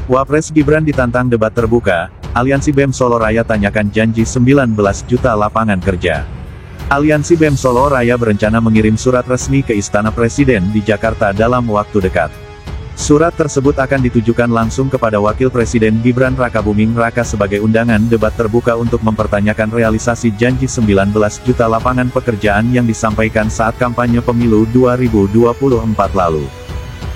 Wapres Gibran ditantang debat terbuka, Aliansi BEM Solo Raya tanyakan janji 19 juta lapangan kerja. Aliansi BEM Solo Raya berencana mengirim surat resmi ke Istana Presiden di Jakarta dalam waktu dekat. Surat tersebut akan ditujukan langsung kepada Wakil Presiden Gibran Rakabuming Raka sebagai undangan debat terbuka untuk mempertanyakan realisasi janji 19 juta lapangan pekerjaan yang disampaikan saat kampanye pemilu 2024 lalu.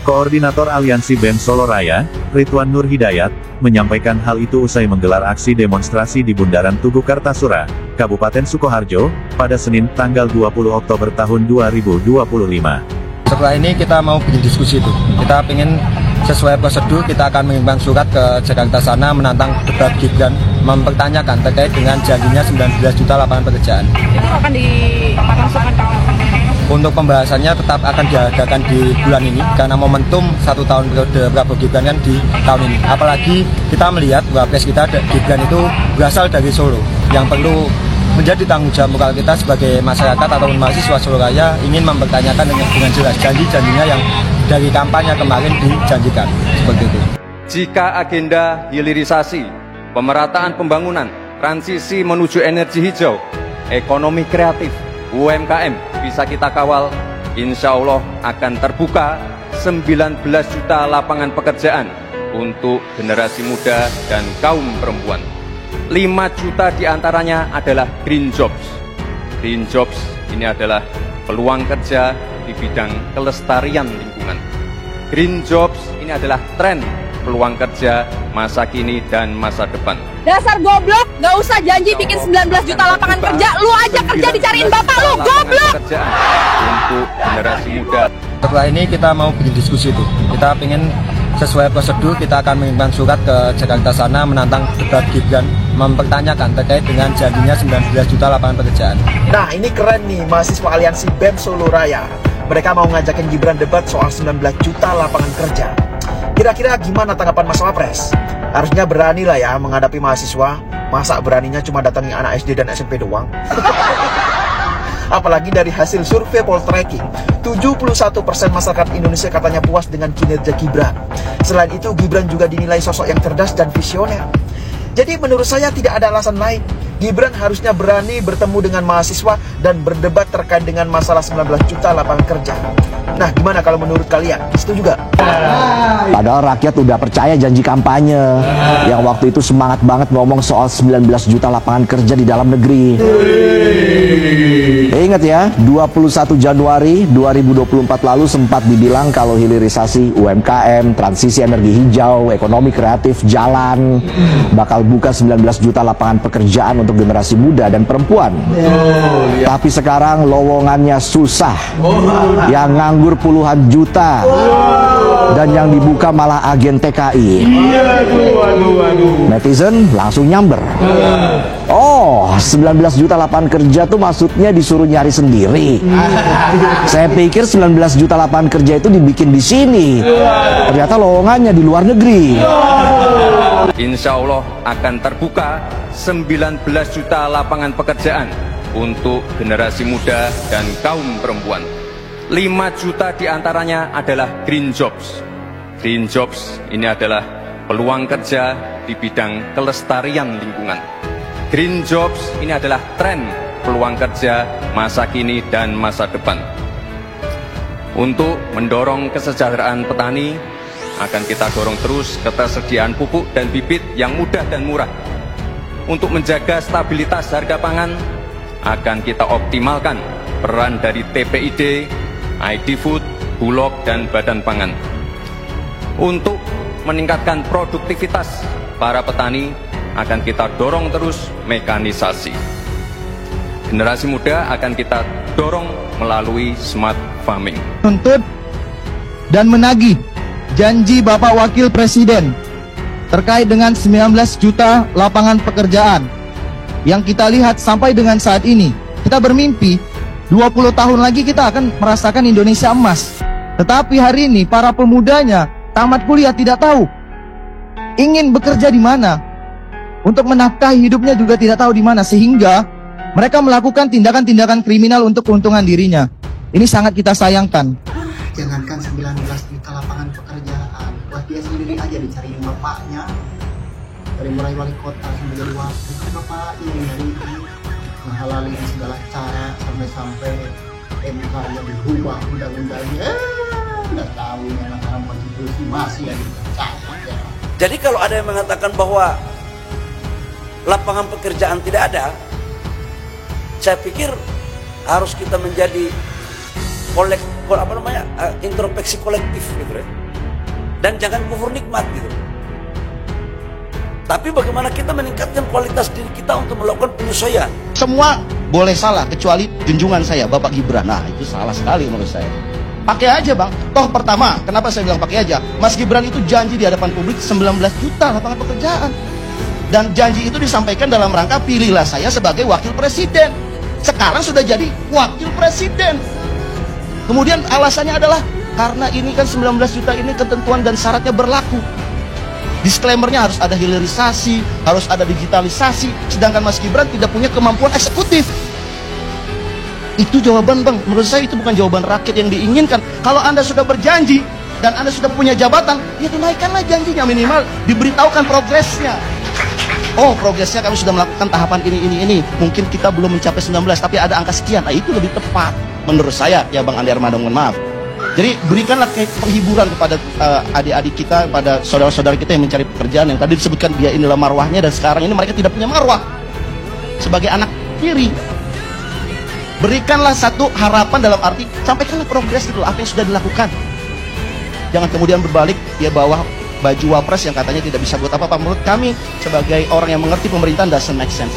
Koordinator Aliansi BEM Solo Raya, Ridwan Nur Hidayat, menyampaikan hal itu usai menggelar aksi demonstrasi di Bundaran Tugu Kartasura, Kabupaten Sukoharjo, pada Senin, tanggal 20 Oktober tahun 2025. Setelah ini kita mau bikin diskusi itu. Kita ingin sesuai prosedur, kita akan mengirim surat ke Jakarta sana menantang debat Gibran, mempertanyakan terkait dengan janjinya 19 juta lapangan pekerjaan. Itu akan dilangsungkan kapan? Untuk pembahasannya tetap akan diadakan di bulan ini, karena momentum 1 tahun periode Prabowo Gibran kan di tahun ini. Apalagi kita melihat wapres kita Gibran itu berasal dari Solo, yang perlu menjadi tanggung jawab moral kita sebagai masyarakat atau mahasiswa Solo Raya ingin mempertanyakan dengan jelas janji-janjinya yang dari kampanye kemarin dijanjikan, seperti itu. Jika agenda hilirisasi, pemerataan pembangunan, transisi menuju energi hijau, ekonomi kreatif, UMKM bisa kita kawal, insya Allah akan terbuka 19 juta lapangan pekerjaan untuk generasi muda dan kaum perempuan. 5 juta diantaranya adalah green jobs. Green jobs ini adalah peluang kerja di bidang kelestarian lingkungan. Green jobs ini adalah tren peluang kerja masa kini dan masa depan. Dasar goblok, gak usah janji bikin 19 juta lapangan kerja, lu aja kerja dicariin bapak lu, goblok! Untuk generasi muda. Setelah ini kita mau bikin diskusi itu. Kita ingin sesuai prosedur, kita akan mengirim surat ke Jakarta sana menantang debat Gibran, mempertanyakan terkait dengan janjinya 19 juta lapangan pekerjaan. Nah, ini keren nih, mahasiswa Aliansi BEM Solo Raya. Mereka mau ngajakin Gibran debat soal 19 juta lapangan kerja. Kira-kira gimana tanggapan Mas Wapres? Harusnya berani lah ya menghadapi mahasiswa. Masa beraninya cuma datangi anak SD dan SMP doang? Apalagi dari hasil survei Poltreking, 71% masyarakat Indonesia katanya puas dengan kinerja Gibran. Selain itu, Gibran juga dinilai sosok yang cerdas dan visioner. Jadi menurut saya tidak ada alasan lain. Gibran harusnya berani bertemu dengan mahasiswa dan berdebat terkait dengan masalah 19 juta lapangan kerja. Nah, gimana kalau menurut kalian? Setuju juga? Padahal rakyat udah percaya janji kampanye yang waktu itu semangat banget ngomong soal 19 juta lapangan kerja di dalam negeri. Ingat ya, 21 Januari 2024 lalu sempat dibilang kalau hilirisasi UMKM, transisi energi hijau, ekonomi kreatif, jalan, bakal buka 19 juta lapangan pekerjaan untuk generasi muda dan perempuan. Tapi sekarang lowongannya susah, yang nganggur puluhan juta, dan yang dibuka malah agen TKI. Netizen langsung nyamber. Oh, 19 juta lapangan kerja tuh maksudnya disuruh nyari sendiri. Saya pikir 19 juta lapangan kerja itu dibikin di sini. Ternyata lowongannya di luar negeri. Insya Allah akan terbuka 19 juta lapangan pekerjaan untuk generasi muda dan kaum perempuan. 5 juta diantaranya adalah green jobs. Green jobs ini adalah peluang kerja di bidang kelestarian lingkungan. Green jobs ini adalah tren peluang kerja masa kini dan masa depan. Untuk mendorong kesejahteraan petani, akan kita dorong terus ketersediaan pupuk dan bibit yang mudah dan murah. Untuk menjaga stabilitas harga pangan, akan kita optimalkan peran dari TPID, ID Food, Bulog, dan Badan Pangan. Untuk meningkatkan produktivitas para petani, akan kita dorong terus mekanisasi. Generasi muda akan kita dorong melalui smart farming. Menuntut dan menagih janji Bapak Wakil Presiden terkait dengan 19 juta lapangan pekerjaan yang kita lihat sampai dengan saat ini. Kita bermimpi 20 tahun lagi kita akan merasakan Indonesia emas. Tetapi hari ini para pemudanya tamat kuliah tidak tahu ingin bekerja di mana, untuk menafkahi hidupnya juga tidak tahu di mana, sehingga mereka melakukan tindakan-tindakan kriminal untuk keuntungan dirinya. Ini sangat kita sayangkan. Jangankan 19 juta lapangan pekerjaan, buat dia sendiri aja dicariin bapaknya, dari mulai wali kota sampai jadi wakil, bapaknya yang nyariin, menghalalin segala cara sampai MK-nya dirubah undang-undangnya. Nggak tahu anak-anak konstitusi masih ada dipercaya. Jadi kalau ada yang mengatakan bahwa lapangan pekerjaan tidak ada, saya pikir harus kita menjadi introspeksi kolektif gitu ya. Dan jangan kufur nikmat gitu. Tapi bagaimana kita meningkatkan kualitas diri kita untuk melakukan penyesuaian. Semua boleh salah kecuali junjungan saya Bapak Gibran. Nah, itu salah sekali menurut saya. Pakai aja bang. Toh pertama, kenapa saya bilang pakai aja? Mas Gibran itu janji di hadapan publik 19 juta lapangan pekerjaan. Dan janji itu disampaikan dalam rangka pilihlah saya sebagai wakil presiden. Sekarang sudah jadi wakil presiden. Kemudian alasannya adalah karena ini kan 19 juta ini ketentuan dan syaratnya berlaku. Disclaimernya harus ada hilirisasi, harus ada digitalisasi. Sedangkan Mas Gibran tidak punya kemampuan eksekutif. Itu jawaban bang, menurut saya itu bukan jawaban rakyat yang diinginkan. Kalau Anda sudah berjanji dan Anda sudah punya jabatan, ya tunaikanlah janjinya, minimal diberitahukan progresnya. Oh, progresnya kami sudah melakukan tahapan ini. Mungkin kita belum mencapai 19, tapi ada angka sekian. Nah, itu lebih tepat menurut saya ya Bang Andi Armando, mohon maaf. Jadi berikanlah penghiburan kepada adik-adik kita, pada saudara-saudara kita yang mencari pekerjaan, yang tadi disebutkan dia inilah marwahnya, dan sekarang ini mereka tidak punya marwah sebagai anak tiri. Berikanlah satu harapan dalam arti sampaikanlah progres itu, apa yang sudah dilakukan. Jangan kemudian berbalik dia bawa baju wapres yang katanya tidak bisa buat apa-apa. Menurut kami sebagai orang yang mengerti pemerintahan doesn't make sense.